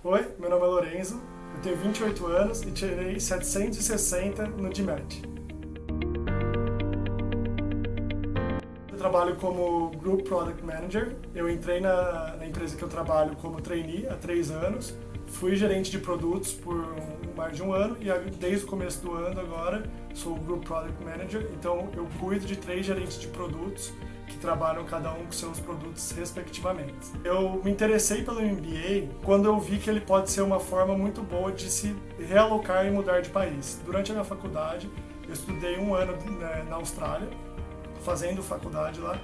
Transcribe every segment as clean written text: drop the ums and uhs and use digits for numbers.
Oi, meu nome é Lorenzo, eu tenho 28 anos e tirei 760 no GMAT. Eu trabalho como Group Product Manager. Eu entrei na empresa que eu trabalho como trainee há 3 anos. Fui gerente de produtos por mais de um ano e desde o começo do ano agora sou Group Product Manager. Então eu cuido de 3 gerentes de produtos que trabalham cada um com seus produtos respectivamente. Eu me interessei pelo MBA quando eu vi que ele pode ser uma forma muito boa de se realocar e mudar de país. Durante a minha faculdade, eu estudei um ano na Austrália, fazendo faculdade lá,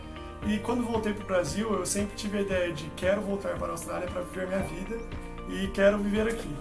e quando voltei para o Brasil, eu sempre tive a ideia de quero voltar para a Austrália para viver minha vida e quero viver aqui.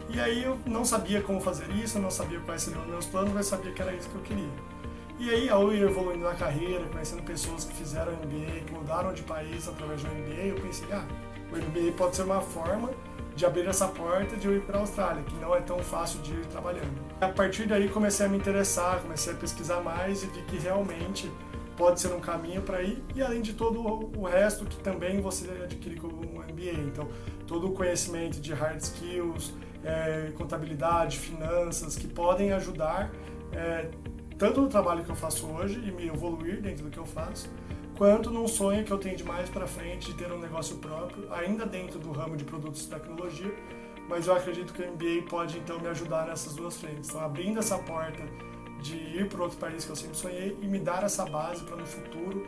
E aí eu não sabia como fazer isso, não sabia quais seriam os meus planos, mas sabia que era isso que eu queria. E aí, ao ir evoluindo na carreira, conhecendo pessoas que fizeram MBA, que mudaram de país através do MBA, eu pensei, o MBA pode ser uma forma de abrir essa porta de eu ir para a Austrália, que não é tão fácil de ir trabalhando. A partir daí comecei a me interessar, comecei a pesquisar mais e vi que realmente pode ser um caminho para ir, e além de todo o resto que também você adquire com um MBA. Então, todo o conhecimento de hard skills, contabilidade, finanças, que podem ajudar tanto no trabalho que eu faço hoje e me evoluir dentro do que eu faço, quanto num sonho que eu tenho de mais para frente de ter um negócio próprio, ainda dentro do ramo de produtos de tecnologia, mas eu acredito que o MBA pode então me ajudar nessas duas frentes. Então, abrindo essa porta de ir para outro país que eu sempre sonhei e me dar essa base para no futuro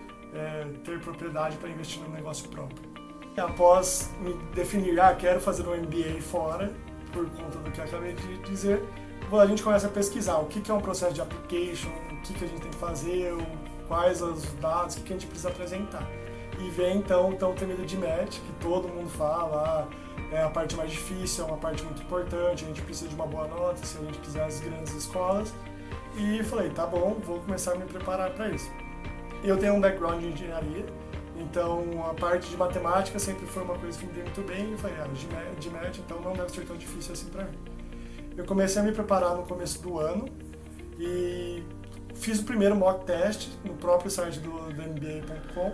ter propriedade para investir no negócio próprio. E após me definir, quero fazer um MBA fora, por conta do que eu acabei de dizer, a gente começa a pesquisar o que é um processo de application, o que a gente tem que fazer, quais os dados, o que a gente precisa apresentar. E vem então o temido GMAT, que todo mundo fala, é a parte mais difícil, é uma parte muito importante, a gente precisa de uma boa nota se a gente quiser as grandes escolas. E falei, tá bom, vou começar a me preparar para isso. Eu tenho um background de engenharia, então a parte de matemática sempre foi uma coisa que me deu muito bem, e falei, GMAT então não deve ser tão difícil assim para mim. Eu comecei a me preparar no começo do ano e fiz o primeiro mock test no próprio site do MBA.com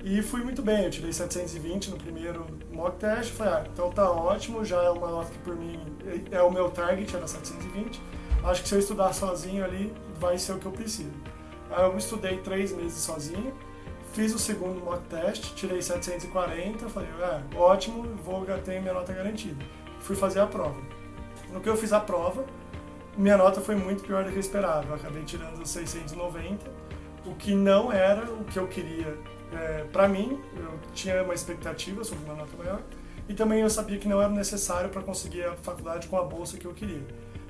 e fui muito bem. Eu tirei 720 no primeiro mock test, falei, então tá ótimo, já é uma nota que por mim é o meu target, era 720. Acho que se eu estudar sozinho ali, vai ser o que eu preciso. Aí eu estudei 3 meses sozinho, fiz o segundo mock test, tirei 740, falei, ótimo, ter minha nota garantida. Fui fazer a prova. No que eu fiz a prova, minha nota foi muito pior do que eu esperava. Eu acabei tirando 690, o que não era o que eu queria para mim. Eu tinha uma expectativa sobre uma nota maior e também eu sabia que não era necessário para conseguir a faculdade com a bolsa que eu queria.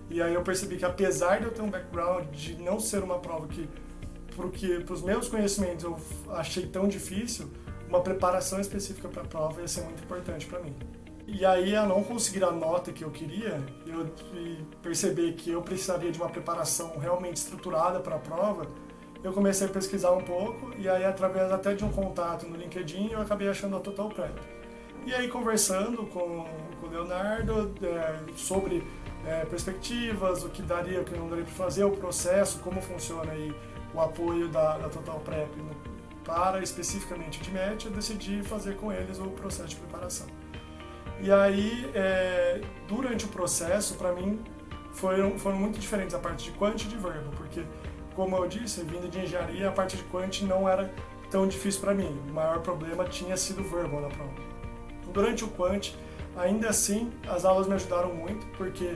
E aí eu percebi que apesar de eu ter um background de não ser uma prova para os meus conhecimentos eu achei tão difícil, uma preparação específica para a prova ia ser muito importante para mim. E aí, a não conseguir a nota que eu queria, eu perceber que eu precisaria de uma preparação realmente estruturada para a prova, eu comecei a pesquisar um pouco e aí, através até de um contato no LinkedIn, eu acabei achando a Total Prep. E aí, conversando com o Leonardo sobre perspectivas, o que daria, o que não daria para fazer, o processo, como funciona aí o apoio da Total Prep para especificamente o GMAT, eu decidi fazer com eles o processo de preparação. E aí, durante o processo, para mim, foram muito diferentes a parte de quant e de verbo, porque, como eu disse, vindo de engenharia, a parte de quant não era tão difícil para mim. O maior problema tinha sido o verbo na prova. Durante o quant, ainda assim, as aulas me ajudaram muito, porque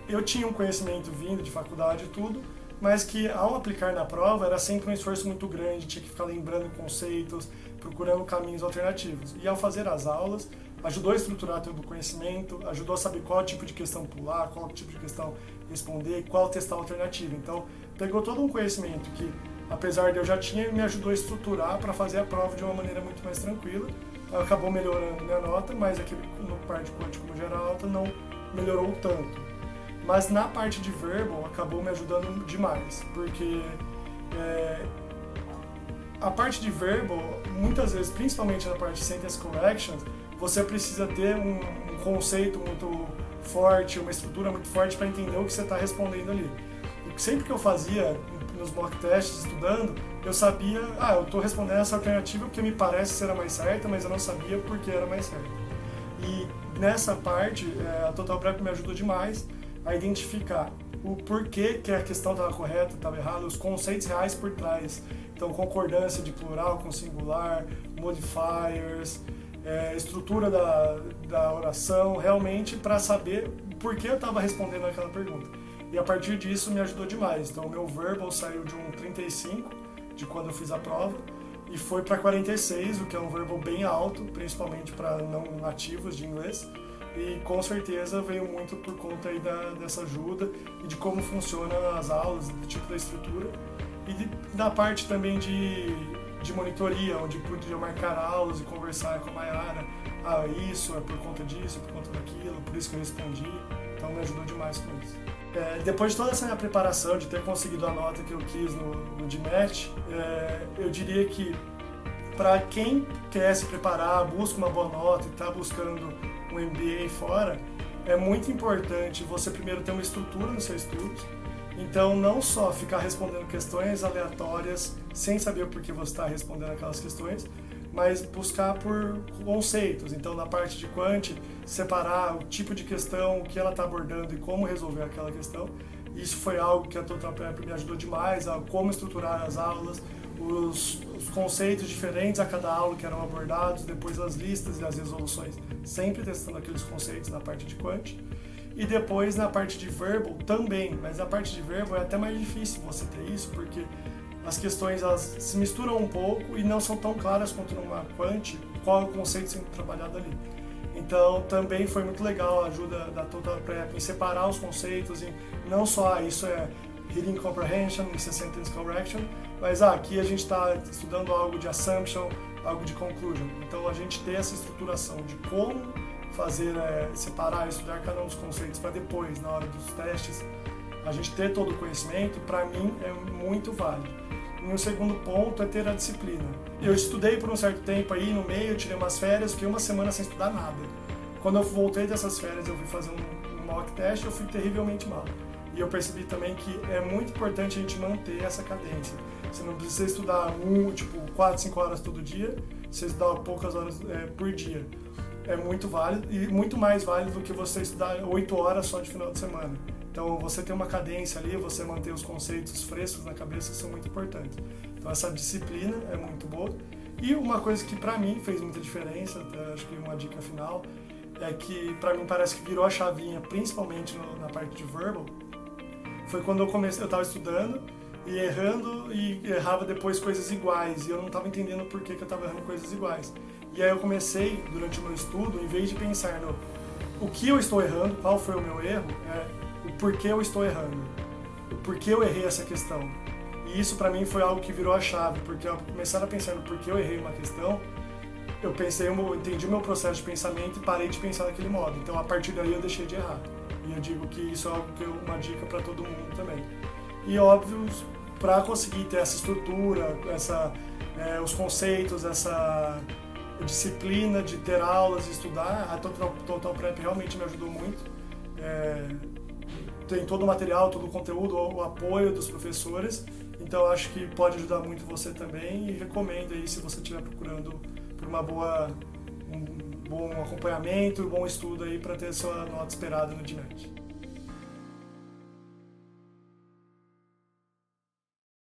eu tinha um conhecimento vindo de faculdade e tudo, mas que ao aplicar na prova era sempre um esforço muito grande, tinha que ficar lembrando conceitos, procurando caminhos alternativos. E ao fazer as aulas, ajudou a estruturar todo o conhecimento, ajudou a saber qual tipo de questão pular, qual tipo de questão responder, qual testar a alternativa. Então, pegou todo um conhecimento que, apesar de eu já tinha, me ajudou a estruturar para fazer a prova de uma maneira muito mais tranquila. Acabou melhorando minha nota, mas aqui no parte quant como já era alta, não melhorou tanto. Mas na parte de verbal, acabou me ajudando demais, porque a parte de verbal, muitas vezes, principalmente na parte de sentence corrections, você precisa ter um conceito muito forte, uma estrutura muito forte para entender o que você está respondendo ali. E sempre que eu fazia nos mock tests, estudando, eu sabia, eu estou respondendo essa alternativa porque me parece ser a mais certa, mas eu não sabia porque era mais certa. E nessa parte, a Total Prep me ajudou demais a identificar o porquê que a questão estava correta, estava errada, os conceitos reais por trás. Então, concordância de plural com singular, modifiers, estrutura da oração, realmente para saber por que eu estava respondendo aquela pergunta. E a partir disso me ajudou demais. Então, o meu verbal saiu de um 35, de quando eu fiz a prova, e foi para 46, o que é um verbal bem alto, principalmente para não nativos de inglês. E com certeza veio muito por conta aí dessa ajuda e de como funcionam as aulas, do tipo da estrutura. E da parte também de monitoria, onde podia marcar aulas e conversar com a Mayara. Isso é por conta disso, é por conta daquilo, por isso que eu respondi. Então me ajudou demais com isso. Depois de toda essa minha preparação, de ter conseguido a nota que eu quis no GMAT, eu diria que para quem quer se preparar, busca uma boa nota e está buscando um MBA fora, é muito importante você primeiro ter uma estrutura nos seus estudos. Então, não só ficar respondendo questões aleatórias sem saber por que você está respondendo aquelas questões, mas buscar por conceitos. Então, na parte de Quant, separar o tipo de questão, o que ela está abordando e como resolver aquela questão. Isso foi algo que a Total Prep me ajudou demais, a como estruturar as aulas, os conceitos diferentes a cada aula que eram abordados, depois as listas e as resoluções, sempre testando aqueles conceitos na parte de Quant. E depois na parte de verbal também, mas na parte de verbal é até mais difícil você ter isso, porque as questões elas se misturam um pouco e não são tão claras quanto numa Quant, qual é o conceito sendo trabalhado ali. Então também foi muito legal a ajuda da Total Prep em separar os conceitos, e não só isso é Reading Comprehension, isso é Sentence Correction, mas aqui a gente está estudando algo de Assumption, algo de Conclusion. Então a gente ter essa estruturação de como fazer, separar, estudar cada um dos conceitos para depois, na hora dos testes, a gente ter todo o conhecimento, para mim é muito válido. E o segundo ponto é ter a disciplina. Eu estudei por um certo tempo aí, no meio, eu tirei umas férias, fiquei uma semana sem estudar nada. Quando eu voltei dessas férias, eu fui fazer um mock test, eu fui terrivelmente mal. E eu percebi também que é muito importante a gente manter essa cadência. Você não precisa estudar 4, 5 horas todo dia, você estudar poucas horas por dia. É muito válido e muito mais válido do que você estudar 8 horas só de final de semana. Então, você ter uma cadência ali, você manter os conceitos frescos na cabeça são muito importantes. Então, essa disciplina é muito boa. E uma coisa que para mim fez muita diferença, até acho que uma dica final, é que para mim parece que virou a chavinha, principalmente na parte de verbal, foi quando eu estava estudando e errando e errava depois coisas iguais e eu não estava entendendo por que eu estava errando coisas iguais. E aí eu comecei, durante o meu estudo, em vez de pensar no o que eu estou errando, qual foi o meu erro, o porquê eu estou errando, o porquê eu errei essa questão. E isso para mim foi algo que virou a chave, porque ao começar a pensar no porquê eu errei uma questão, eu entendi o meu processo de pensamento e parei de pensar daquele modo. Então a partir daí eu deixei de errar. E eu digo que isso é algo uma dica para todo mundo também. E óbvio, para conseguir ter essa estrutura, os conceitos, essa disciplina de ter aulas e estudar, a Total Prep realmente me ajudou muito. Tem todo o material, todo o conteúdo, o apoio dos professores, então acho que pode ajudar muito você também e recomendo aí se você estiver procurando por um bom acompanhamento e um bom estudo aí para ter sua nota esperada no GMAT.